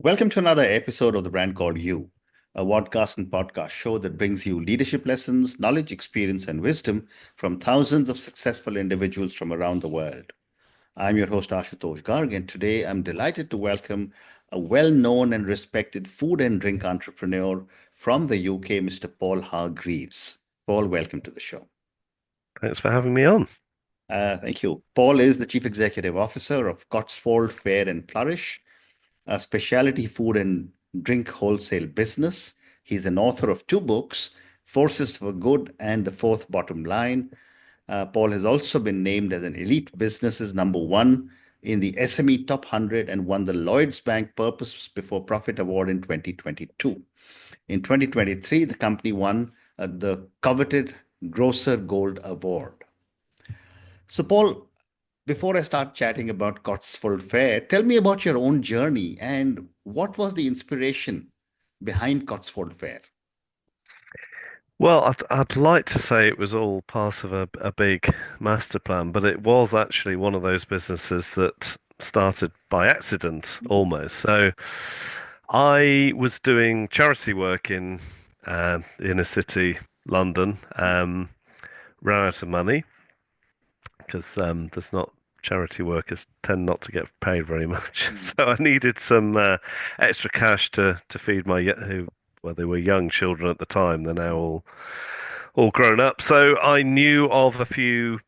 Welcome to another episode of The Brand Called You, a podcast and podcast show that brings you leadership lessons, knowledge, experience, and wisdom from thousands of successful individuals from around the world. I'm your host, Ashutosh Garg, and today I'm delighted to welcome a well-known and respected food and drink entrepreneur from the UK, Mr. Paul Hargreaves. Paul, welcome to the show. Thanks for having me on. Thank you. Paul is the Chief Executive Officer of Cotswold Fayre and Flourish, a specialty food and drink wholesale business. He's an author of two books, Forces for Good and The Fourth Bottom Line. Paul has also been named as an elite businesses number one in the SME Top 100 and won the Lloyds Bank Purpose Before Profit Award in 2022. In 2023, the company won the coveted Grocer Gold Award. So, Paul, before I start chatting about Cotswold Fair, tell me about your own journey and what was the inspiration behind Cotswold Fair? Well, I'd like to say it was all part of a big master plan, but it was actually one of those businesses that started by accident almost. So I was doing charity work in inner city London, ran out of money because there's not charity workers tend not to get paid very much. Mm. So I needed some extra cash to feed my who well they were young children at the time. They're now all grown up. So I knew of a few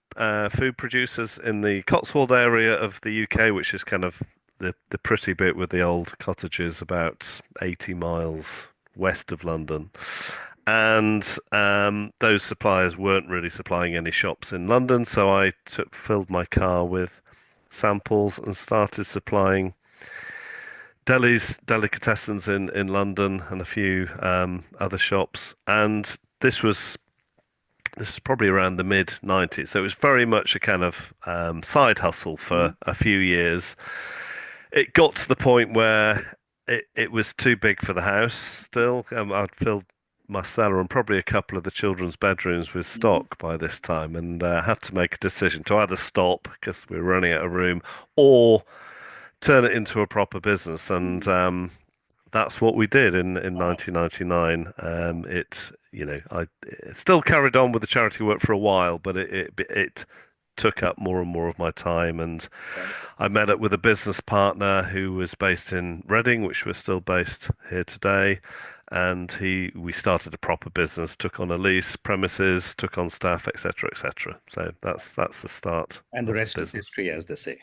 food producers in the Cotswold area of the UK, which is kind of the pretty bit with the old cottages about 80 miles west of London. And those suppliers weren't really supplying any shops in London, so I filled my car with samples and started supplying delis, delicatessens in London and a few other shops. And this was probably around the mid 90s, so it was very much a kind of side hustle for a few years. It got to the point where it was too big for the house still. I'd filled my cellar and probably a couple of the children's bedrooms with Mhm. stock by this time, and had to make a decision to either stop because we were running out of room or turn it into a proper business. And that's what we did in Wow. 1999. I it still carried on with the charity work for a while, but it took up more and more of my time. And Incredible. I met up with a business partner who was based in Reading, which we're still based here today. And we started a proper business, took on a lease, premises, took on staff, etc., etc. So that's the start And the of the rest is business. history, as they say.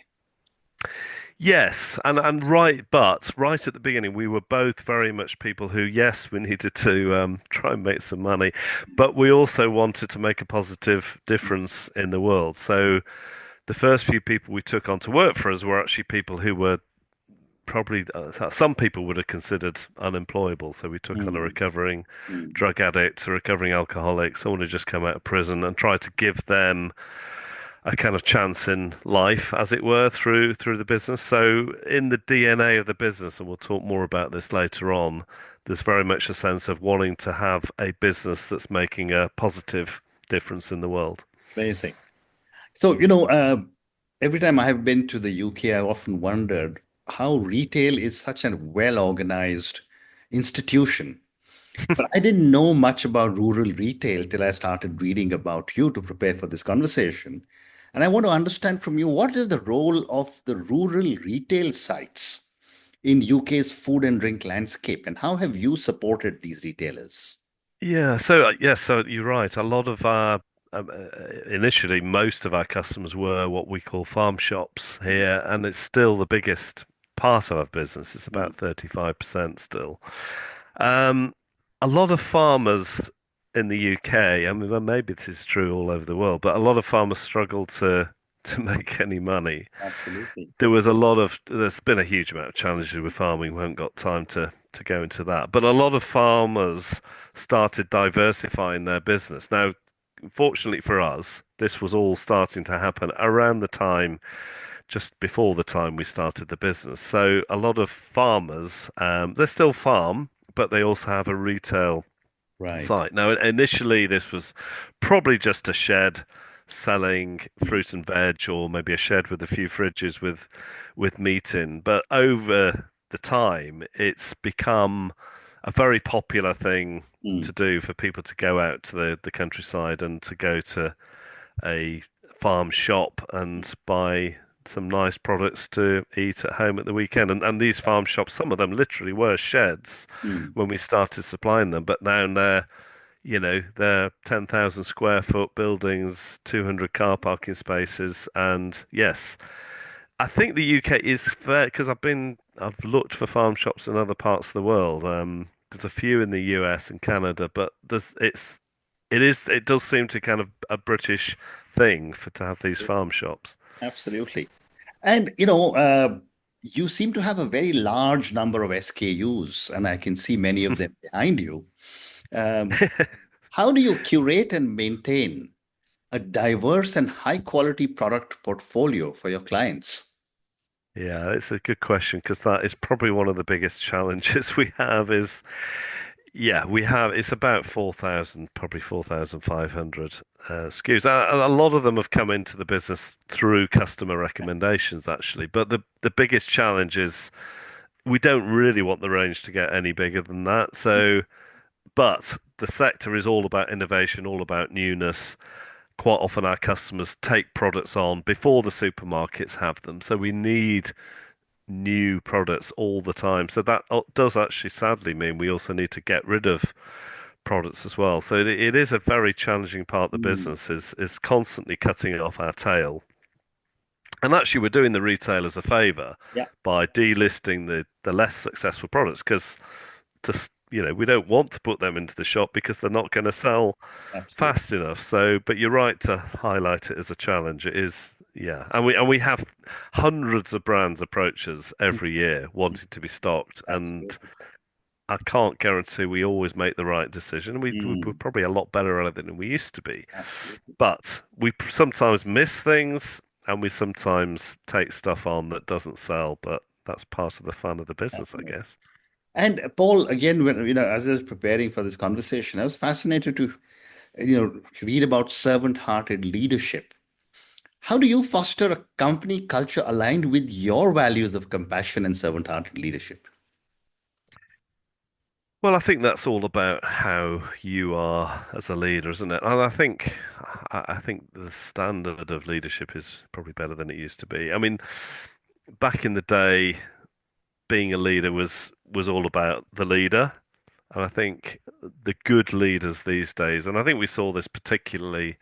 Yes, and right, but right at the beginning, we were both very much people who, yes, we needed to try and make some money, but we also wanted to make a positive difference in the world. So the first few people we took on to work for us were actually people who were probably some people would have considered unemployable. So we took on a Mm, recovering mm, drug addict, a recovering alcoholic, someone who just come out of prison, and tried to give them a kind of chance in life, as it were, through the business. So in the DNA of the business, and we'll talk more about this later on, there's very much a sense of wanting to have a business that's making a positive difference in the world. amazing. So, every time I have been to the UK, I've often wondered how retail is such a well-organized institution. But I didn't know much about rural retail till I started reading about you to prepare for this conversation. And I want to understand from you, what is the role of the rural retail sites in UK's food and drink landscape, and how have you supported these retailers? Yeah, so you're right. A lot of our initially, most of our customers were what we call farm shops here, and it's still the biggest part of our business. It's Mm, about 35% still. Um, a lot of farmers in the UK, I mean, well, maybe this is true all over the world, but a lot of farmers struggle to make any money. absolutely. There's been a huge amount of challenges with farming. We haven't got time to go into that, but a lot of farmers started diversifying their business. Now, fortunately for us, this was all starting to happen around the time, just before the time we started the business. So a lot of farmers, they still farm, but they also have a retail Right. site. Now, initially, this was probably just a shed selling Mm, fruit and veg, or maybe a shed with a few fridges with meat in. But over the time, it's become a very popular thing Mm, to do for people to go out to the countryside and to go to a farm shop and buy some nice products to eat at home at the weekend. And these farm shops, some of them literally were sheds mm, when we started supplying them, but now they're 10,000 square foot buildings, 200 car parking spaces, and yes, I think the UK is fair because I've looked for farm shops in other parts of the world. There's a few in the US and Canada, but it does seem to kind of a British thing for to have these farm shops. absolutely. And you seem to have a very large number of SKUs, and I can see many of them behind you. Um, how do you curate and maintain a diverse and high quality product portfolio for your clients? Yeah, it's a good question because that is probably one of the biggest challenges we have is yeah, we have it's about 4,000, probably 4,500 SKUs. And a lot of them have come into the business through customer recommendations actually. But the biggest challenge is we don't really want the range to get any bigger than that. So, but the sector is all about innovation, all about newness. Quite often our customers take products on before the supermarkets have them. So we need new products all the time. So that does actually sadly mean we also need to get rid of products as well. So it is a very challenging part of the Mm, business is constantly cutting off our tail. And actually we're doing the retailers a favor yeah, by delisting the less successful products because just we don't want to put them into the shop because they're not going to sell absolutely. fast enough. So, but you're right to highlight it as a challenge. It is, yeah, and we have hundreds of brands approach us Mm, every year wanting to be stocked, and absolutely. I can't guarantee we always make the right decision. We're Mm, probably a lot better at it than we used to be, absolutely. but we sometimes miss things, and we sometimes take stuff on that doesn't sell, but that's part of the fun of the business, I Fascinating. guess. And Paul, again, when as I was preparing for this conversation, I was fascinated to read about servant-hearted leadership. How do you foster a company culture aligned with your values of compassion and servant-hearted leadership? Well, I think that's all about how you are as a leader, isn't it? And I think the standard of leadership is probably better than it used to be. I mean, back in the day, being a leader was all about the leader. And I think the good leaders these days, and I think we saw this particularly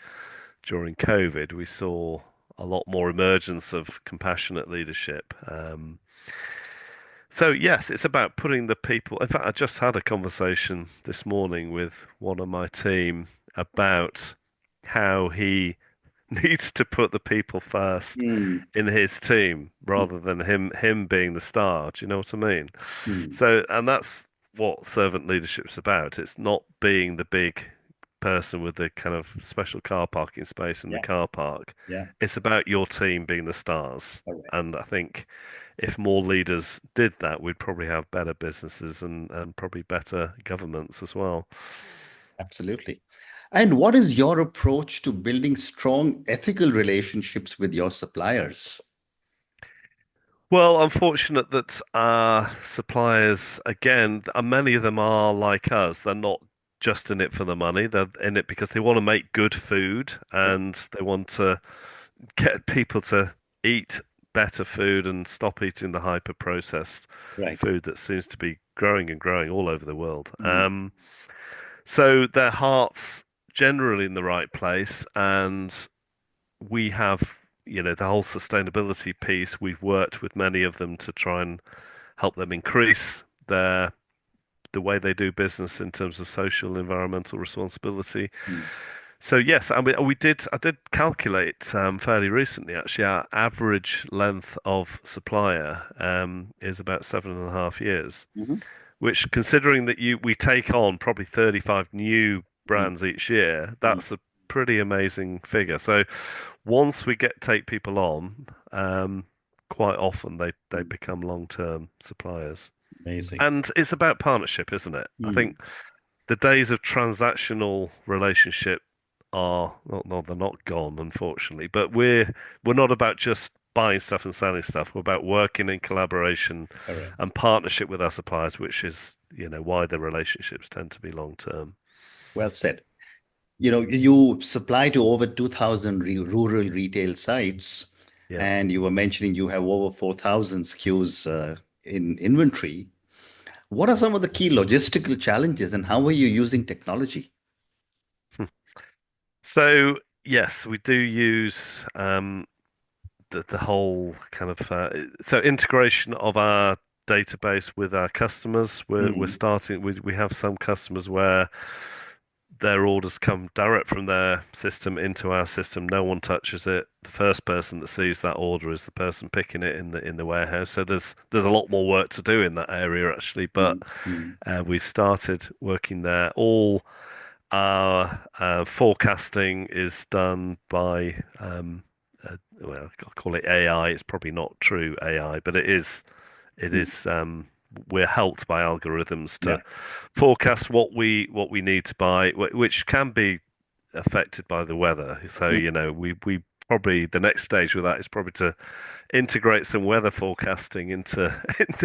during COVID, we saw a lot more emergence of compassionate leadership. So yes, it's about putting the people. In fact, I just had a conversation this morning with one of my team about how he needs to put the people first Mm, in his team mm, rather than him being the star. Do you know what I mean? mm. So, and that's what servant leadership's about. It's not being the big person with the kind of special car parking space in the Yeah, car park. yeah, It's about your team being the stars. correct. And I think if more leaders did that, we'd probably have better businesses and probably better governments as well. Absolutely. And what is your approach to building strong ethical relationships with your suppliers? Well, I'm fortunate that our suppliers, again, many of them are like us. They're not just in it for the money. They're in it because they want to make good food Yeah, and they want to get people to eat better food and stop eating the hyper-processed right. food that seems to be growing and growing all over the world. Mm, So their heart's generally in the right place, and we have, the whole sustainability piece. We've worked with many of them to try and help them increase the way they do business in terms of social and environmental responsibility. mm, So yes, I mean I did calculate fairly recently actually our average length of supplier is about 7.5 years, mhm, which considering that you we take on probably 35 new mm, brands each year, mm. that's a pretty amazing figure. So once we get take people on, quite often they Mm. become long-term suppliers. Amazing. And it's about partnership, isn't it? I Mm, think the days of transactional relationship are not, no, they're not gone, unfortunately. But we're not about just buying stuff and selling stuff. We're about working in collaboration Correct. and partnership with our suppliers, which is, why the relationships tend to be long term. Well said. You supply to over 2,000 rural retail sites, Yeah. and you were mentioning you have over 4,000 SKUs in inventory. What are some of the key logistical challenges, and how are you using technology? So yes, we do use the whole kind of so integration of our database with our customers. We're Mm, starting. We have some customers where their orders come direct from their system into our system. No one touches it. The first person that sees that order is the person picking it in the warehouse. So there's a lot more work to do in that area actually, but mm, mm, we've started working there. All our forecasting is done by well, I'll call it AI. It's probably not true AI, but it is. It mm. is. We're helped by algorithms Yeah. to forecast what we need to buy, which can be affected by the weather. So, Mm, we probably the next stage with that is probably to integrate some weather forecasting into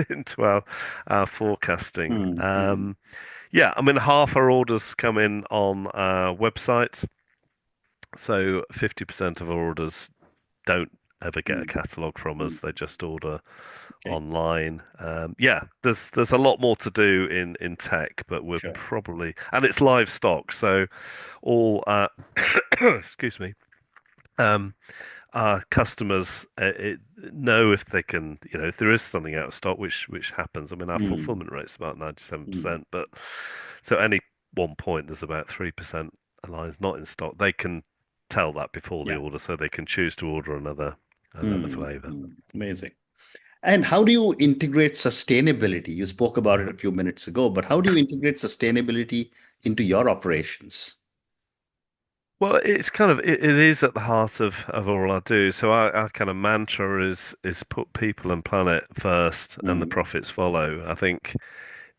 into our forecasting. mm, mm. Yeah, I mean half our orders come in on our website, so 50% of our orders don't ever get a Mm, catalogue from mm. us. They just order Okay. online. Yeah, there's a lot more to do in tech, but we're Sure. probably and it's live stock, so all excuse me, um, our customers know if they can, if there is something out of stock, which happens. I mean, our Mm, fulfillment rate's about mm. 97%, but so any one point there's about 3% of lines not in stock. They can tell that before the Yeah. order, so they can choose to order another Mm, flavor. mm. Amazing. And how do you integrate sustainability? You spoke about it a few minutes ago, but how do you integrate sustainability into your operations? Well, it's kind of it is at the heart of all I do. So our kind of mantra is put people and planet first, and the Mm, profits follow. I think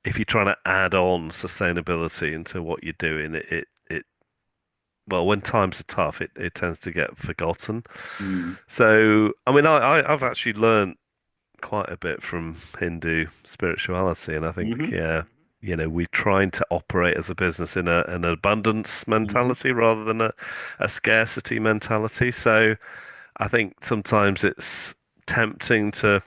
if you're trying to add on sustainability into what you're doing, it well, when times are tough, it tends to get forgotten. mm, So, I mean, I've actually learned quite a bit from Hindu spirituality, and I think, hmm yeah, we're trying to operate as a business in an abundance hmm mentality rather than a scarcity mentality. So I think sometimes it's tempting to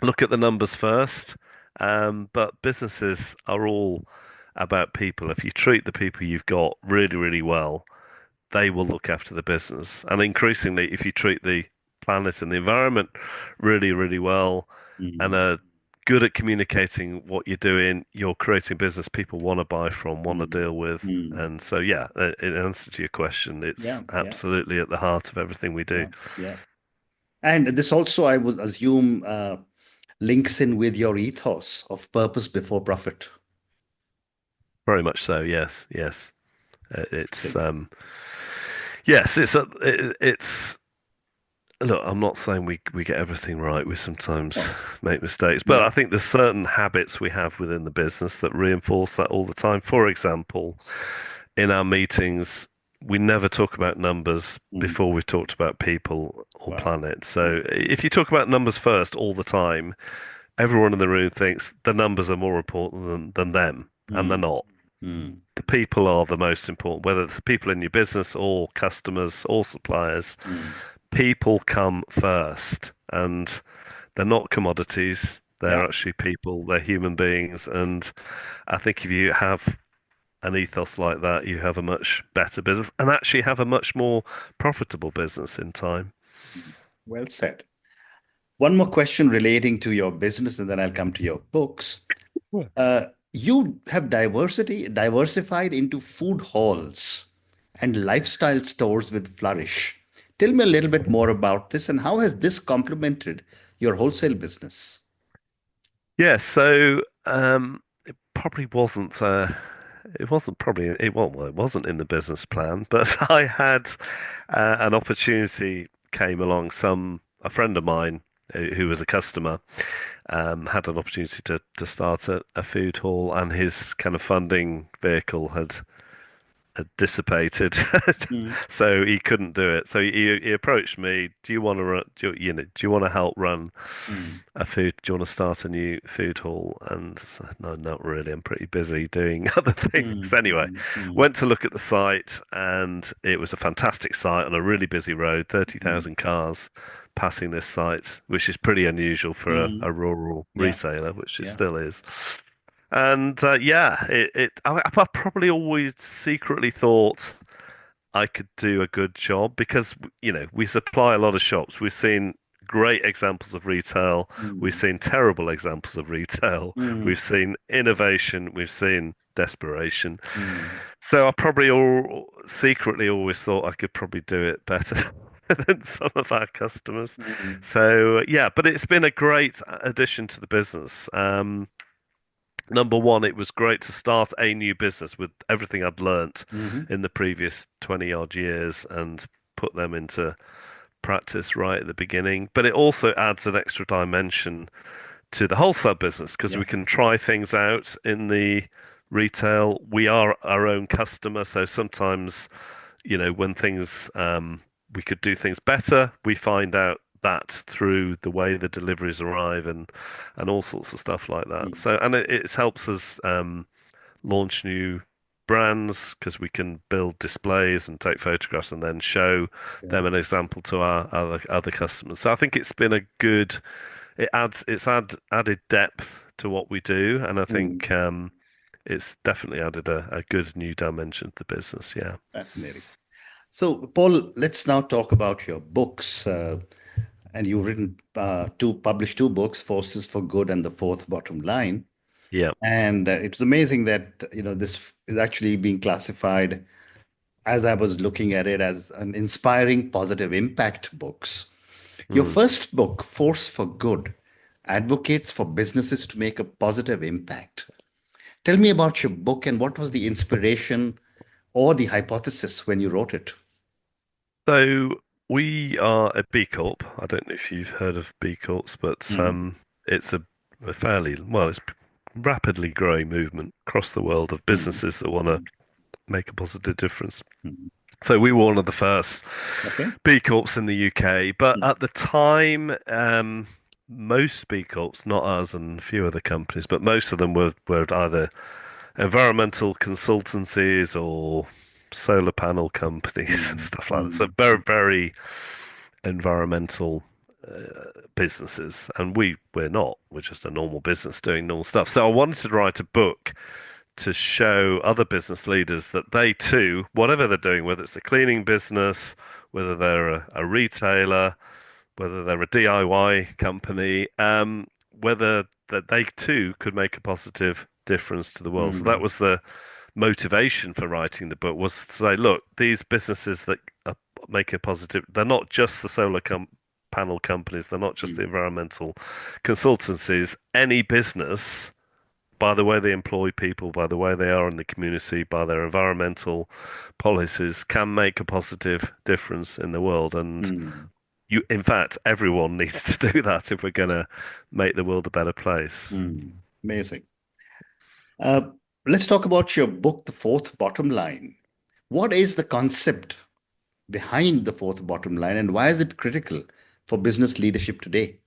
look at the numbers first, but businesses are all about people. If you treat the people you've got really, really well, they will look after the business. And increasingly, if you treat the planet and the environment really, really well and mm, are good at communicating what you're doing, you're creating business people want to buy from, want to mm, deal with. mm. And so, yeah, in answer to your question, Yeah, it's yeah, absolutely at the heart of everything we do. yeah, yeah. And this also, I would assume, links in with your ethos of purpose before profit. Very much so. Yes, yes. It's Interesting. yes, it's look, I'm not saying we get everything right. We sometimes Oh, make mistakes, but yeah. I think there's certain habits we have within the business that reinforce that all the time. For example, in our meetings, we never talk about numbers Mm, before we've talked about people or wow. planet. Mm, So if you talk about numbers first all the time, everyone in the room thinks the numbers are more important than them, and they're mm, not. mm, The people are the most important, whether it's the people in your business or customers or suppliers. mm. People come first, and they're not commodities. Yeah. They're actually people. They're human beings, and I think if you have an ethos like that, you have a much better business and actually have a much more profitable business in time. Well said. One more question relating to your business, and then I'll come to your books. Yeah. You have diversified into food halls and lifestyle stores with Flourish. Tell me a little bit more about this and how has this complemented your wholesale business? Yeah, so it probably wasn't. It wasn't probably it wasn't in the business plan, but I had an opportunity came along. A friend of mine who was a customer had an opportunity to start a food hall, and his kind of funding vehicle had dissipated, Mm, so he couldn't do it. So he approached me. Do you want to run? Do you want to help run mm, a food? Do you want to start a new food hall? And I said, no, not really. I'm pretty busy doing other things. mm, Anyway, mm, mm, went to look at the site, and it was a fantastic site on a really busy road. mm, 30,000 cars passing this site, which is pretty unusual for mm. a rural Yeah, retailer, which it yeah. still is. And yeah, I probably always secretly thought I could do a good job because, we supply a lot of shops. We've seen great examples of retail. We've Mm, seen terrible examples of retail. mm, We've seen innovation. We've seen desperation. mm, So I probably all secretly always thought I could probably do it better than some of our customers. mm, So yeah, but it's been a great addition to the business. Number one, it was great to start a new business with everything I'd learnt mhm. in the previous 20 odd years and put them into practice right at the beginning. But it also adds an extra dimension to the wholesale business because Yeah. we can try things out in the retail. We are our own customer, so sometimes, when we could do things better, we find out that through the way the deliveries arrive and all sorts of stuff like that. Mm, So, and it helps us launch new brands because we can build displays and take photographs and then show yeah. them an example to our other customers. So I think it's been a good. It's added depth to what we do, and I Mm, think it's definitely added a good new dimension to the business. Yeah. fascinating. So, Paul, let's now talk about your books. And you've written published two books, Forces for Good and The Fourth Bottom Line. Yeah. And it's amazing that, this is actually being classified, as I was looking at it, as an inspiring positive impact books. Your Mm. first book, Force for Good, advocates for businesses to make a positive impact. Tell me about your book and what was the inspiration or the hypothesis when you wrote it? So we are a B Corp. I don't know if you've heard of B Corps, but Mm, it's a fairly well, it's rapidly growing movement across the world of mm, businesses that want to mm, make a positive difference. mm. So we were one of the first Okay. B Corps in the UK, but Mm, at the time, most B Corps, not us and a few other companies, but most of them were either environmental consultancies or solar panel companies and mm, stuff like that. So mm, very, very environmental businesses, and we're not. We're just a normal business doing normal stuff. So I wanted to write a book to show other business leaders that they too, whatever they're doing, whether it's a cleaning business, whether they're a retailer, whether they're a DIY company, whether that they too could make a positive difference to the world. So that mm, was the motivation for writing the book, was to say, look, these businesses that are making a positive, they're not just the panel companies, they're not just the mm, environmental consultancies. Any business, by the way they employ people, by the way they are in the community, by their environmental policies, can make a positive difference in the world. And mm, in fact, everyone needs to do that if we're going to make the world a better place. mm. Amazing. Uh, let's talk about your book, The Fourth Bottom Line. What is the concept behind the fourth bottom line and why is it critical for business leadership today?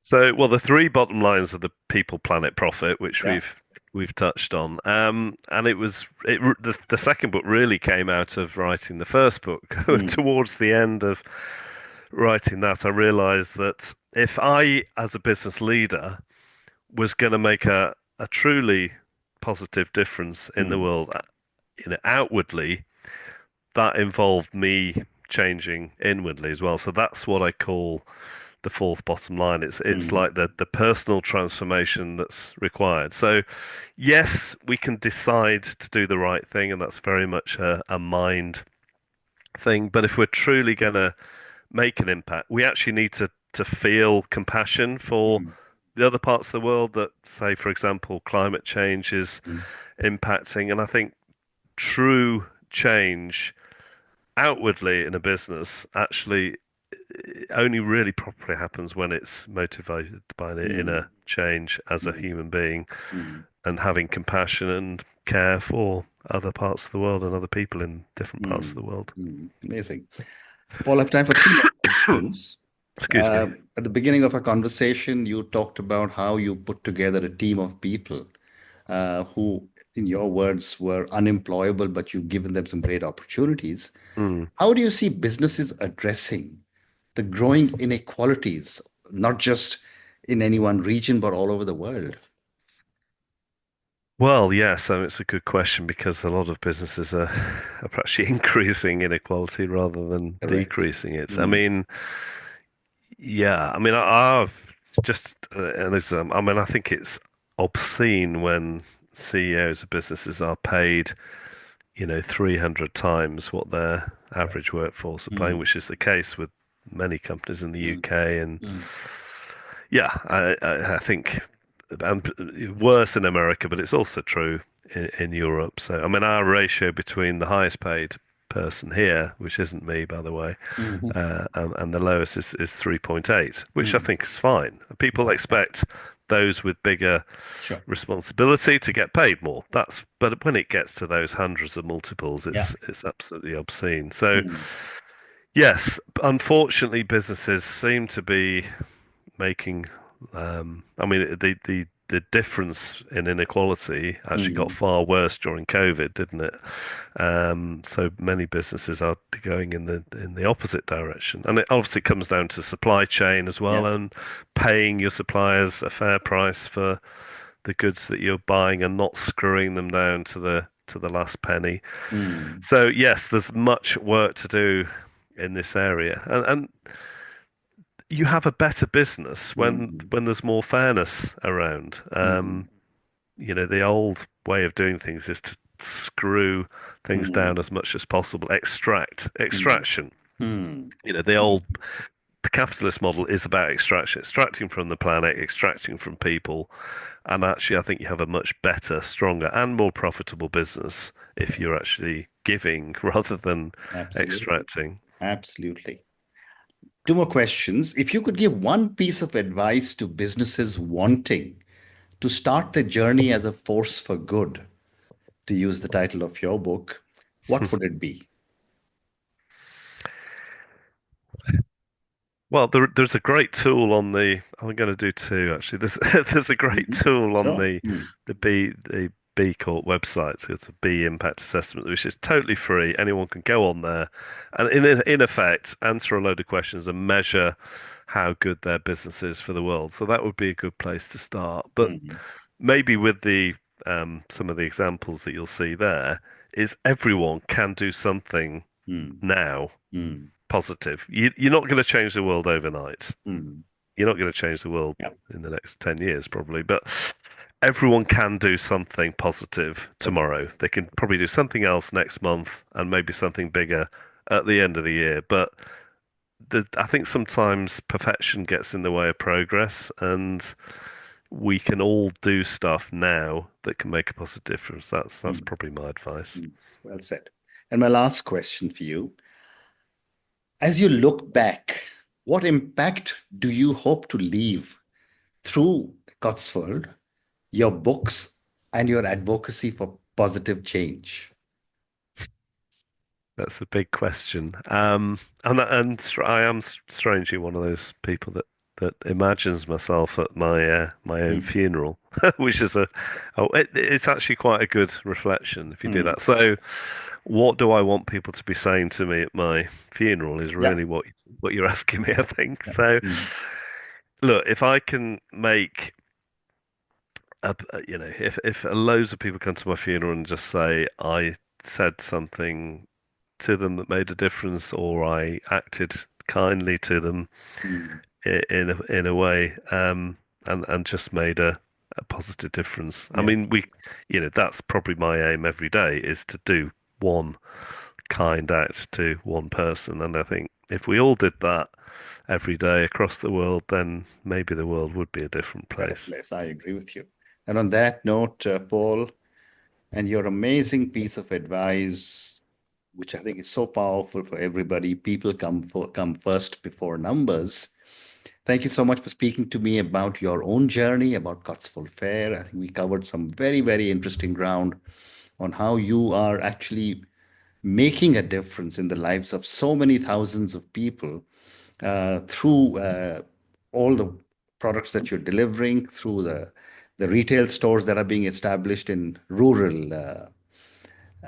So, well, the three bottom lines are the people, planet, profit, which Yeah. we've touched on. And the second book really came out of writing the first book. Mm, Towards the end of writing that, I realized that if I, as a business leader, was going to make a truly positive difference in the mm, world, outwardly, that involved me changing inwardly as well. So that's what I call the fourth bottom line. It's mm, like the personal transformation that's required. So yes, we can decide to do the right thing, and that's very much a mind thing. But if we're truly going to make an impact, we actually need to feel compassion for mm, the other parts of the world that, say, for example, climate change is mm, impacting. And I think true change outwardly in a business actually only really properly happens when it's motivated by the mm, inner change as a mm, human being. mm. and having compassion and care for other parts of the world and other people in different parts of Mm, the world. amazing. Paul, I have time for three more questions. Excuse me. At the beginning of our conversation, you talked about how you put together a team of people who, in your words, were unemployable, but you've given them some great opportunities. Hmm. How do you see businesses addressing the growing inequalities, not just in any one region, but all over the world? Well, yes, so it's a good question because a lot of businesses are actually increasing inequality rather than Correct. decreasing it. I Mm, mean, yeah, I mean, I've just, and there's, I mean, I think it's obscene when CEOs of businesses are paid, 300 times what their correct. average workforce are paying, Mm, which is the case with many companies in the mm, UK. And mm, yeah, I think, and worse in America, but it's also true in Europe. So, I mean, our ratio between the highest paid person here, which isn't me, by the way, mhm, and the lowest is 3.8, which I mm. think is fine. People expect those with bigger Sure. responsibility to get paid more. But when it gets to those hundreds of multiples, Yeah. it's absolutely obscene. So, Mm, yes, unfortunately, businesses seem to be making. I mean, the difference in inequality actually got mm, far worse during COVID, didn't it? So many businesses are going in the opposite direction, and it obviously comes down to supply chain as yeah. well, and paying your suppliers a fair price for the goods that you're buying, and not screwing them down to the last penny. Mm, So yes, there's much work to do in this area, and you have a better business mm, when there's more fairness around. mm, The old way of doing things is to screw things down mm, as much as possible, mm, extraction. mm. The old capitalist model is about extraction, extracting from the planet, extracting from people, and actually, I think you have a much better, stronger, and more profitable business if you're actually giving rather than Absolutely. extracting. Absolutely. Two more questions. If you could give one piece of advice to businesses wanting to start their journey as a force for good, to use the title of your book, what would it be? Well, there's a great tool on the. I'm going to do two actually. There's there's a great Mhm. tool on Sure. Mm. the B Corp website. So it's a B impact assessment, which is totally free. Anyone can go on there, and in effect answer a load of questions and measure how good their business is for the world. So that would be a good place to start. But Mm. maybe with the some of the examples that you'll see there is everyone can do something Mm. now Mm. positive. You're not going to change the world overnight. Mm. You're not going to change the world Yeah. in the next 10 years, probably, but everyone can do something positive Correct. tomorrow. They can probably do something else next month and maybe something bigger at the end of the year. But I think sometimes perfection gets in the way of progress, and we can all do stuff now that can make a positive difference. That's Mm. probably my advice. Mm. Well said. And my last question for you, as you look back, what impact do you hope to leave through Cotswold, your books, and your advocacy for positive change? That's a big question. I am strangely one of those people that imagines myself at my own Mm. funeral, which is it's actually quite a good reflection if you do Mm. that. So, what do I want people to be saying to me at my funeral is Yeah. really what you're asking me, I think. Yeah. So, Mm. look, if I can make if loads of people come to my funeral and just say I said something to them that made a difference, or I acted kindly to them Mm. in a way, and just made a positive difference. I Yeah. mean, that's probably my aim every day is to do one kind act to one person, and I think if we all did that every day across the world, then maybe the world would be a different Better place. place. I agree with you. And on that note, Paul, and your amazing piece of advice, which I think is so powerful for everybody. People come first before numbers. Thank you so much for speaking to me about your own journey, about Cotswold Fayre. I think we covered some very, very interesting ground on how you are actually making a difference in the lives of so many thousands of people through all the products that you're delivering, through the retail stores that are being established in rural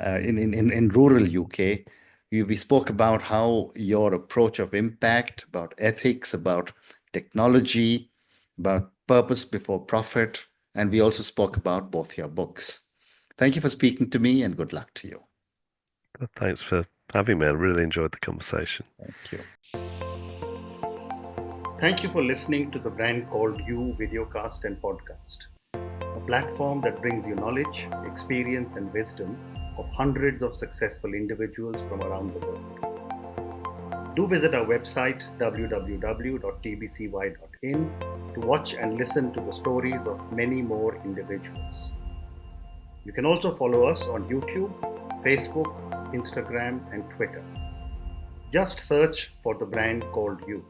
in rural UK. We spoke about how your approach of impact, about ethics, about technology, about purpose before profit, and we also spoke about both your books. Thank you for speaking to me, and good luck to you. Thanks for having me. I really enjoyed the conversation. Thank you. Thank you for listening to the Brand Called You videocast and podcast, a platform that brings you knowledge, experience, and wisdom of hundreds of successful individuals from around the world. Do visit our website www.tbcy.in to watch and listen to the stories of many more individuals. You can also follow us on YouTube, Facebook, Instagram, and Twitter. Just search for the Brand Called You.